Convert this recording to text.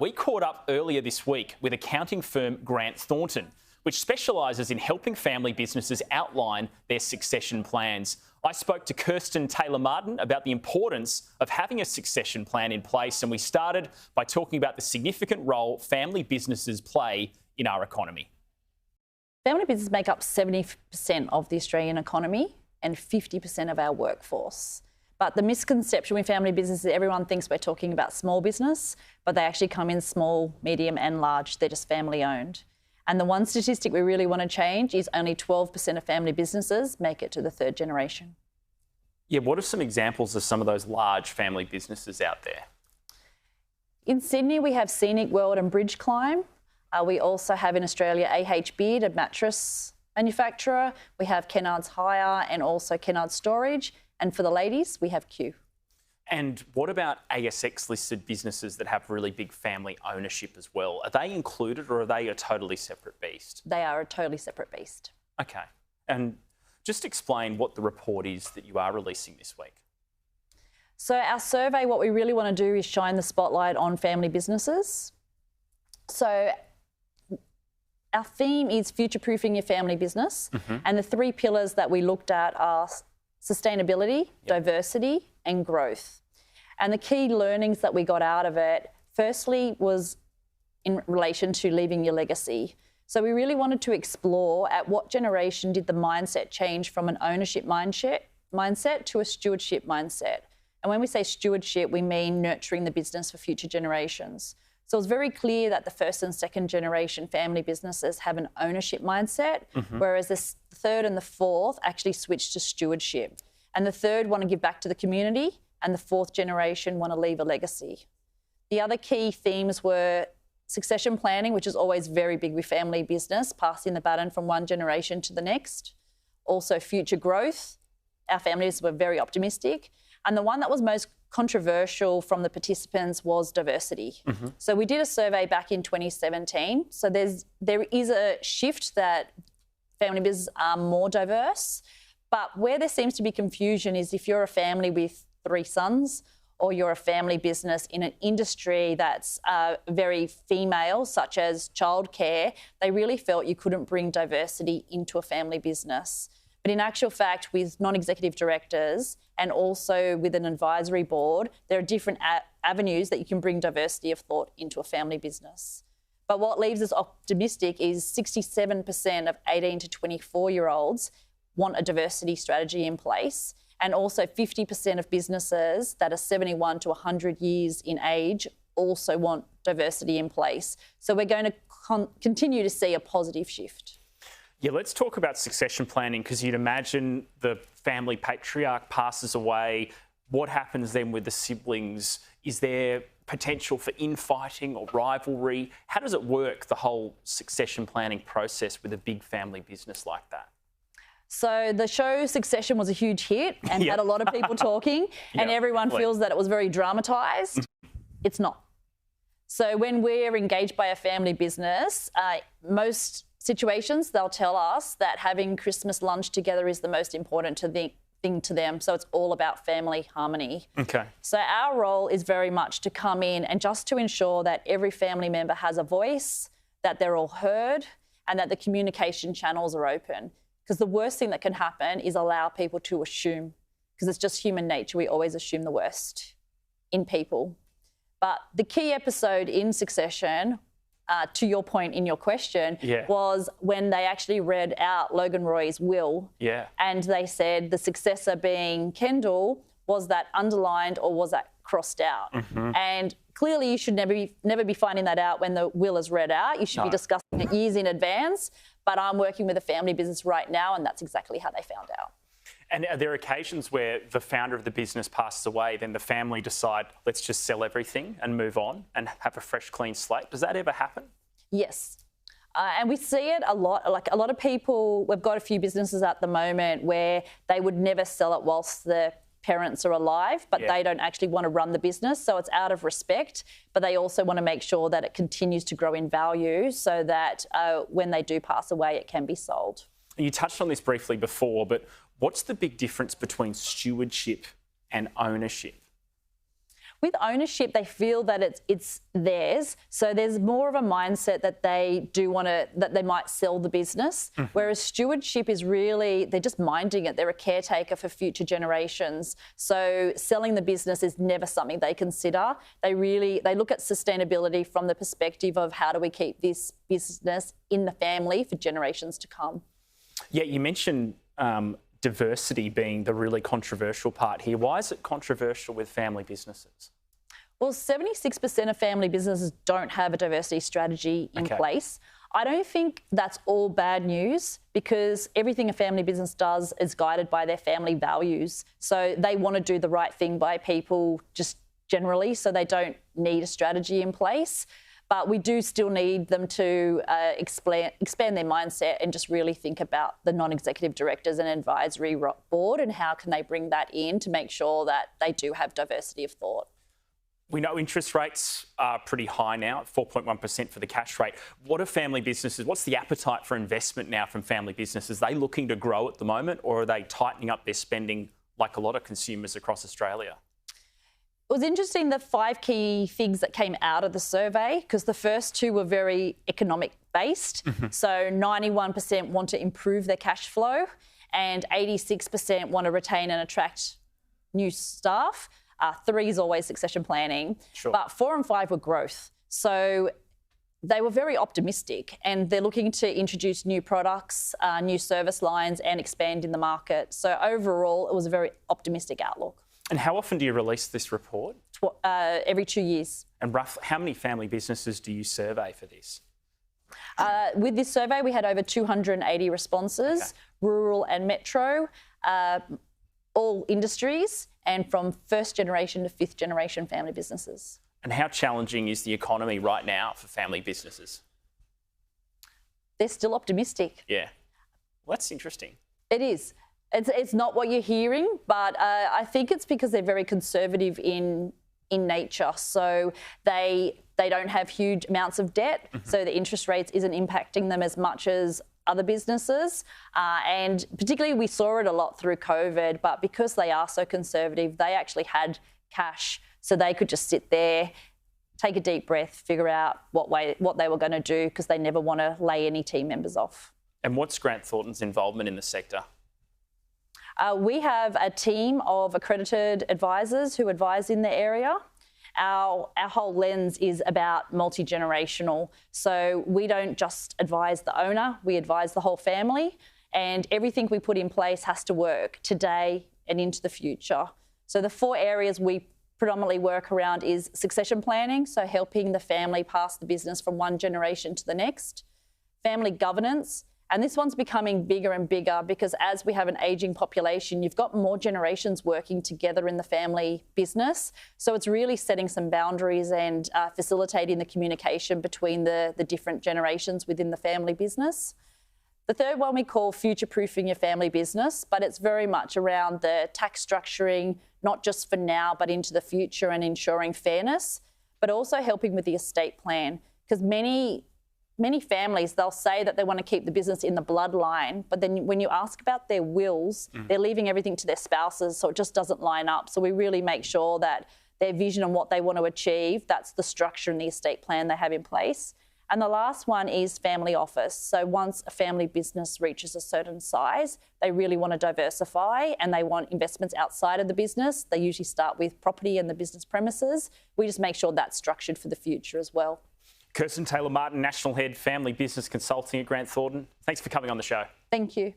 we caught up earlier this week with accounting firm Grant Thornton, which specialises in helping family businesses outline their succession plans. I spoke to Kirsten Taylor-Martin about the importance of having a succession plan in place, and we started by talking about the significant role family businesses play in our economy. Family businesses make up 70% of the Australian economy and 50% of our workforce. But the misconception with family businesses, everyone thinks we're talking about small business, but they actually come in small, medium and large. They're just family owned. And the one statistic we really want to change is only 12% of family businesses make it to the third generation. Yeah, what are some examples of some of those large family businesses out there? In Sydney, we have Scenic World and Bridge Climb. We also have in Australia Beard, a mattress manufacturer. We have Kennard's Hire and also Kennard's Storage. And for the ladies, we have Q. And what about ASX-listed businesses that have really big family ownership as well? Are they included or are they a totally separate beast? They are a totally separate beast. Okay. And just explain what the report is that you are releasing this week. So our survey, what we really want to do is shine the spotlight on family businesses. So our theme is future-proofing your family business. And the three pillars that we looked at are sustainability, diversity and growth. And the key learnings that we got out of it, firstly, was in relation to leaving your legacy. So we really wanted to explore at what generation did the mindset change from an ownership mindset to a stewardship mindset. And when we say stewardship, we mean nurturing the business for future generations. So it's very clear that the first and second generation family businesses have an ownership mindset, whereas the third and the fourth actually switch to stewardship. And the third want to give back to the community, and the fourth generation want to leave a legacy. The other key themes were succession planning, which is always very big with family business, passing the baton from one generation to the next. Also future growth. Our families were very optimistic. And the one that was most controversial from the participants was diversity. So we did a survey back in 2017. So there is a shift that family businesses are more diverse, but where there seems to be confusion is if you're a family with 3 sons or you're a family business in an industry that's very female, such as childcare, they really felt you couldn't bring diversity into a family business. But in actual fact, with non-executive directors and also with an advisory board, there are different avenues that you can bring diversity of thought into a family business. But what leaves us optimistic is 67% of 18 to 24-year-olds want a diversity strategy in place, and also 50% of businesses that are 71 to 100 years in age also want diversity in place. So we're going to continue to see a positive shift. Yeah, let's talk about succession planning, because you'd imagine the family patriarch passes away. What happens then with the siblings? Is there potential for infighting or rivalry? How does it work, the whole succession planning process with a big family business like that? So the show Succession was a huge hit and had a lot of people talking, and everyone feels that it was very dramatised. It's not. So when we're engaged by a family business, most situations, they'll tell us that having Christmas lunch together is the most important thing to them. So it's all about family harmony. Okay. So our role is very much to come in and just to ensure that every family member has a voice, that they're all heard, and that the communication channels are open. Because the worst thing that can happen is allow people to assume, because it's just human nature. We always assume the worst in people. But the key episode in Succession, to your point in your question, was when they actually read out Logan Roy's will. And they said the successor being Kendall, was that underlined or was that crossed out? And clearly you should never be finding that out when the will is read out. You should be discussing it years in advance. But I'm working with a family business right now, and that's exactly how they found out. And are there occasions where the founder of the business passes away, then the family decide, let's just sell everything and move on and have a fresh, clean slate? Does that ever happen? Yes. And we see it a lot. Like a lot of people, we've got a few businesses at the moment where they would never sell it whilst the parents are alive, but they don't actually want to run the business. So it's out of respect, but they also want to make sure that it continues to grow in value so that when they do pass away, it can be sold. You touched on this briefly before, but what's the big difference between stewardship and ownership? With ownership, they feel that it's theirs. So there's more of a mindset that they that they might sell the business. Whereas stewardship is really, they're just minding it. They're a caretaker for future generations. So selling the business is never something they consider. They look at sustainability from the perspective of how do we keep this business in the family for generations to come. Yeah, you mentioned diversity being the really controversial part here. Why is it controversial with family businesses? Well, 76% of family businesses don't have a diversity strategy in place. I don't think that's all bad news, because everything a family business does is guided by their family values. So they want to do the right thing by people just generally, so they don't need a strategy in place. But we do still need them to expand their mindset and just really think about the non-executive directors and advisory board and how can they bring that in to make sure that they do have diversity of thought. We know interest rates are pretty high now, 4.1% for the cash rate. What are family businesses, what's the appetite for investment now from family businesses? Are they looking to grow at the moment, or are they tightening up their spending like a lot of consumers across Australia? It was interesting, the 5 key things that came out of the survey, because the first 2 were very economic based. So 91% want to improve their cash flow and 86% want to retain and attract new staff. 3 is always succession planning. But 4 and 5 were growth. So they were very optimistic, and they're looking to introduce new products, new service lines and expand in the market. So overall, it was a very optimistic outlook. And how often do you release this report? Every 2 years. And roughly, how many family businesses do you survey for this? With this survey, we had over 280 responses, rural and metro, all industries, and from 1st generation to 5th generation family businesses. And how challenging is the economy right now for family businesses? They're still optimistic. Yeah. Well, that's interesting. It is. It's not what you're hearing, but I think it's because they're very conservative in nature. So they don't have huge amounts of debt, so the interest rates isn't impacting them as much as other businesses. And particularly we saw it a lot through COVID, but because they are so conservative, they actually had cash, so they could just sit there, take a deep breath, figure out what they were going to do, because they never want to lay any team members off. And what's Grant Thornton's involvement in the sector? We have a team of accredited advisors who advise in the area. Our whole lens is about multi-generational. So we don't just advise the owner, we advise the whole family, and everything we put in place has to work today and into the future. So the 4 areas we predominantly work around is succession planning, so helping the family pass the business from one generation to the next. Family governance. And this one's becoming bigger and bigger, because as we have an ageing population, you've got more generations working together in the family business. So it's really setting some boundaries and facilitating the communication between the different generations within the family business. The third one we call future-proofing your family business, but it's very much around the tax structuring, not just for now, but into the future, and ensuring fairness, but also helping with the estate plan, because many families, they'll say that they want to keep the business in the bloodline, but then when you ask about their wills, they're leaving everything to their spouses, so it just doesn't line up. So we really make sure that their vision and what they want to achieve, that's the structure and the estate plan they have in place. And the last one is family office. So once a family business reaches a certain size, they really want to diversify and they want investments outside of the business. They usually start with property and the business premises. We just make sure that's structured for the future as well. Kirsten Taylor-Martin, National Head, Family Business Consulting at Grant Thornton. Thanks for coming on the show. Thank you.